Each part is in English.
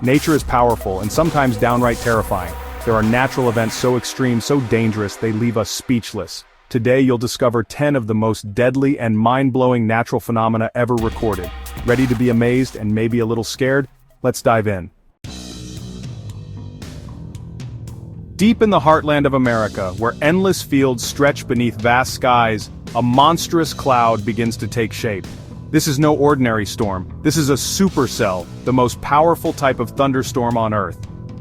Nature is powerful and sometimes downright terrifying. There are natural events so extreme, so dangerous, they leave us speechless. Today you'll discover 10 of the most deadly and mind-blowing natural phenomena ever recorded. Ready to be amazed and maybe a little scared? Let's dive in. Deep in the heartland of America, where endless fields stretch beneath vast skies, a monstrous cloud begins to take shape. This is no ordinary storm. This is a supercell, the most powerful type of thunderstorm on Earth.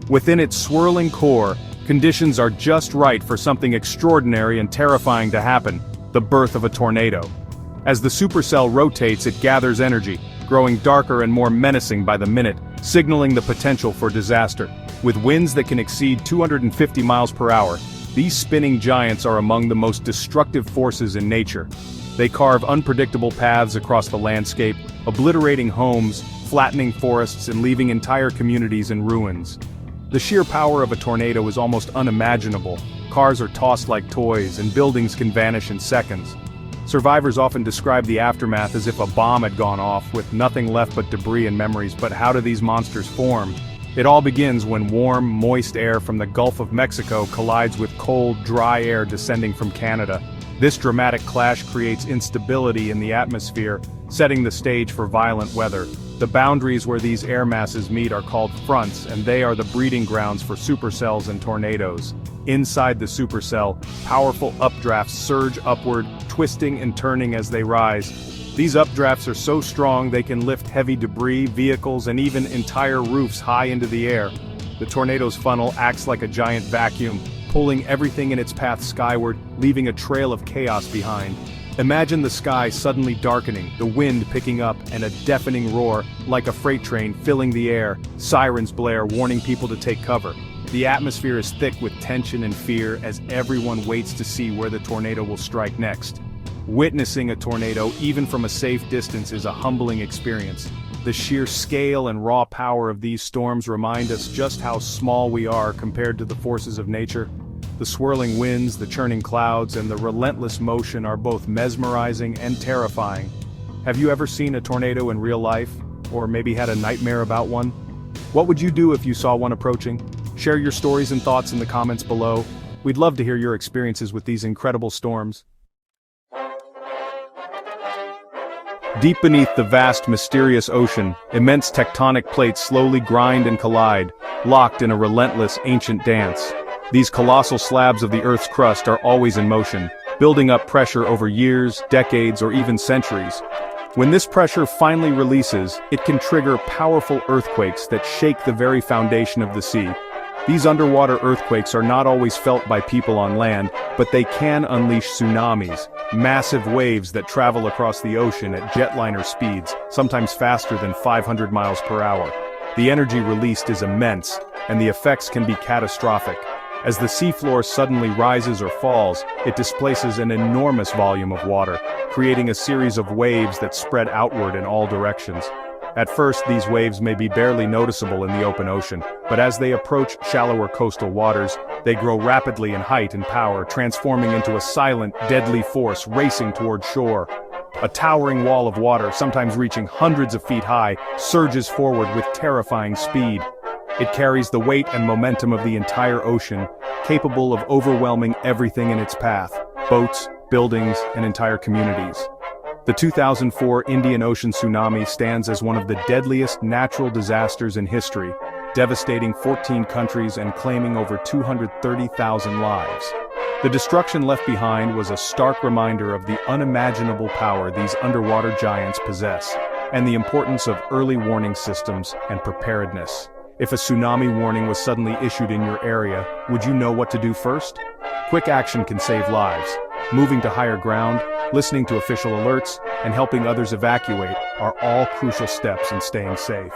Within its swirling core, conditions are just right for something extraordinary and terrifying to happen: the birth of a tornado. As the supercell rotates, it gathers energy, growing darker and more menacing by the minute, signaling the potential for disaster. With winds that can exceed 250 miles per hour, these spinning giants are among the most destructive forces in nature. They carve unpredictable paths across the landscape, obliterating homes, flattening forests, and leaving entire communities in ruins. The sheer power of a tornado is almost unimaginable. Cars are tossed like toys, and buildings can vanish in seconds. Survivors often describe the aftermath as if a bomb had gone off, with nothing left but debris and memories. But how do these monsters form? It all begins when warm, moist air from the Gulf of Mexico collides with cold, dry air descending from Canada. This dramatic clash creates instability in the atmosphere, setting the stage for violent weather. The boundaries where these air masses meet are called fronts, and they are the breeding grounds for supercells and tornadoes. Inside the supercell, powerful updrafts surge upward, twisting and turning as they rise. These updrafts are so strong they can lift heavy debris, vehicles, and even entire roofs high into the air. The tornado's funnel acts like a giant vacuum, pulling everything in its path skyward, leaving a trail of chaos behind. Imagine the sky suddenly darkening, the wind picking up, and a deafening roar, like a freight train, filling the air. Sirens blare, warning people to take cover. The atmosphere is thick with tension and fear as everyone waits to see where the tornado will strike next. Witnessing a tornado, even from a safe distance, is a humbling experience. The sheer scale and raw power of these storms remind us just how small we are compared to the forces of nature. The swirling winds, the churning clouds, and the relentless motion are both mesmerizing and terrifying. Have you ever seen a tornado in real life? Or maybe had a nightmare about one? What would you do if you saw one approaching? Share your stories and thoughts in the comments below. We'd love to hear your experiences with these incredible storms. Deep beneath the vast, mysterious ocean, immense tectonic plates slowly grind and collide, locked in a relentless, ancient dance. These colossal slabs of the Earth's crust are always in motion, building up pressure over years, decades, or even centuries. When this pressure finally releases, it can trigger powerful earthquakes that shake the very foundation of the sea. These underwater earthquakes are not always felt by people on land, but they can unleash tsunamis, massive waves that travel across the ocean at jetliner speeds, sometimes faster than 500 miles per hour. The energy released is immense, and the effects can be catastrophic. As the seafloor suddenly rises or falls, it displaces an enormous volume of water, creating a series of waves that spread outward in all directions. At first, these waves may be barely noticeable in the open ocean, but as they approach shallower coastal waters, they grow rapidly in height and power, transforming into a silent, deadly force racing toward shore. A towering wall of water, sometimes reaching hundreds of feet high, surges forward with terrifying speed. It carries the weight and momentum of the entire ocean, capable of overwhelming everything in its path: boats, buildings, and entire communities. The 2004 Indian Ocean tsunami stands as one of the deadliest natural disasters in history, devastating 14 countries and claiming over 230,000 lives. The destruction left behind was a stark reminder of the unimaginable power these underwater giants possess, and the importance of early warning systems and preparedness. If a tsunami warning was suddenly issued in your area, would you know what to do first? Quick action can save lives. Moving to higher ground, listening to official alerts, and helping others evacuate are all crucial steps in staying safe.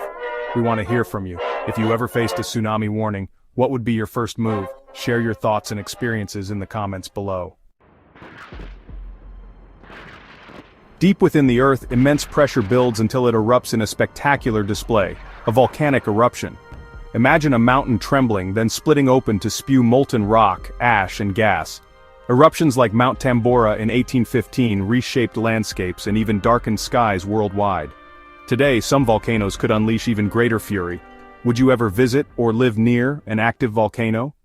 We want to hear from you. If you ever faced a tsunami warning, what would be your first move? Share your thoughts and experiences in the comments below. Deep within the Earth, immense pressure builds until it erupts in a spectacular display, a volcanic eruption. Imagine a mountain trembling, then splitting open to spew molten rock, ash, and gas. Eruptions like Mount Tambora in 1815 reshaped landscapes and even darkened skies worldwide. Today, some volcanoes could unleash even greater fury. Would you ever visit or live near an active volcano?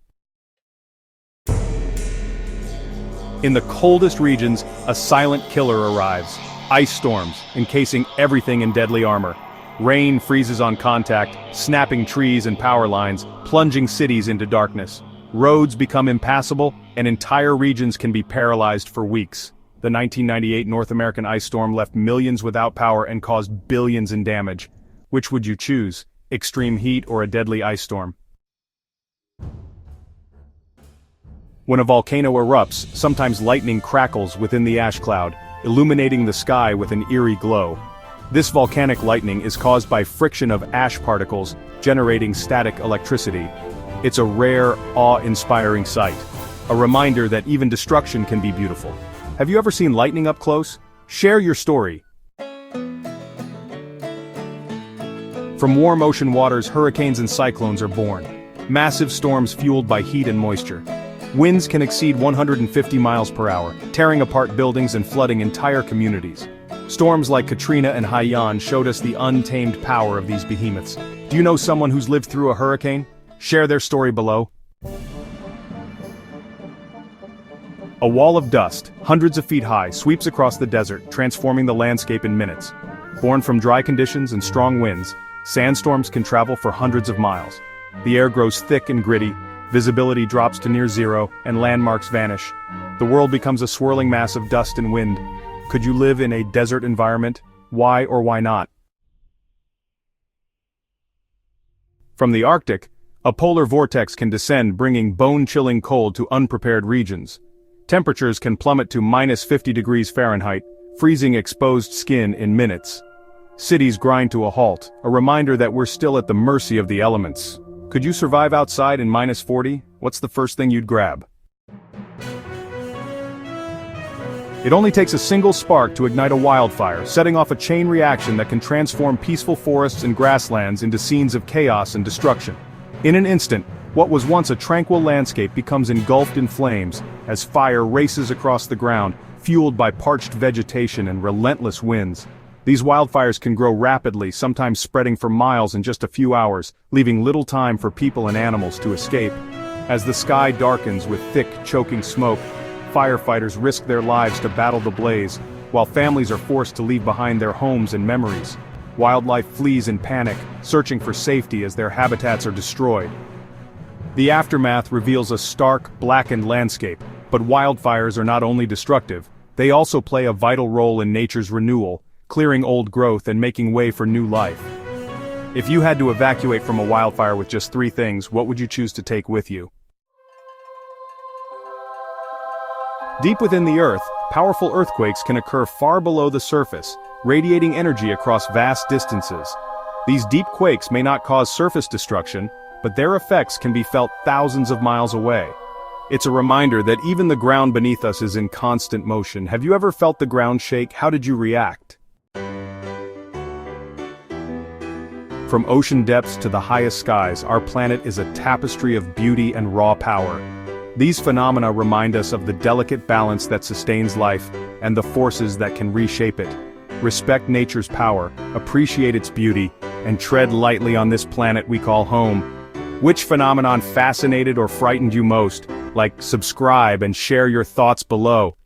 In the coldest regions, a silent killer arrives. Ice storms, encasing everything in deadly armor. Rain freezes on contact, snapping trees and power lines, plunging cities into darkness. Roads become impassable, and entire regions can be paralyzed for weeks. The 1998 North American ice storm left millions without power and caused billions in damage. Which would you choose? Extreme heat or a deadly ice storm? When a volcano erupts, sometimes lightning crackles within the ash cloud, illuminating the sky with an eerie glow. This volcanic lightning is caused by friction of ash particles, generating static electricity. It's a rare, awe-inspiring sight. A reminder that even destruction can be beautiful. Have you ever seen lightning up close? Share your story. From warm ocean waters, hurricanes and cyclones are born. Massive storms fueled by heat and moisture. Winds can exceed 150 miles per hour, tearing apart buildings and flooding entire communities. Storms like Katrina and Haiyan showed us the untamed power of these behemoths. Do you know someone who's lived through a hurricane? Share their story below. A wall of dust, hundreds of feet high, sweeps across the desert, transforming the landscape in minutes. Born from dry conditions and strong winds, sandstorms can travel for hundreds of miles. The air grows thick and gritty, visibility drops to near zero, and landmarks vanish. The world becomes a swirling mass of dust and wind. Could you live in a desert environment? Why or why not? From the Arctic, a polar vortex can descend, bringing bone-chilling cold to unprepared regions. Temperatures can plummet to -50 degrees Fahrenheit, freezing exposed skin in minutes. Cities grind to a halt, a reminder that we're still at the mercy of the elements. Could you survive outside in -40? What's the first thing you'd grab? It only takes a single spark to ignite a wildfire, setting off a chain reaction that can transform peaceful forests and grasslands into scenes of chaos and destruction. In an instant, what was once a tranquil landscape becomes engulfed in flames, as fire races across the ground, fueled by parched vegetation and relentless winds. These wildfires can grow rapidly, sometimes spreading for miles in just a few hours, leaving little time for people and animals to escape. As the sky darkens with thick, choking smoke, firefighters risk their lives to battle the blaze, while families are forced to leave behind their homes and memories. Wildlife flees in panic, searching for safety as their habitats are destroyed. The aftermath reveals a stark, blackened landscape, but wildfires are not only destructive, they also play a vital role in nature's renewal, clearing old growth and making way for new life. If you had to evacuate from a wildfire with just 3 things, what would you choose to take with you? Deep within the Earth, powerful earthquakes can occur far below the surface, radiating energy across vast distances. These deep quakes may not cause surface destruction, but their effects can be felt thousands of miles away. It's a reminder that even the ground beneath us is in constant motion. Have you ever felt the ground shake? How did you react? From ocean depths to the highest skies, our planet is a tapestry of beauty and raw power. These phenomena remind us of the delicate balance that sustains life, and the forces that can reshape it. Respect nature's power, appreciate its beauty, and tread lightly on this planet we call home. Which phenomenon fascinated or frightened you most? Like, subscribe and share your thoughts below.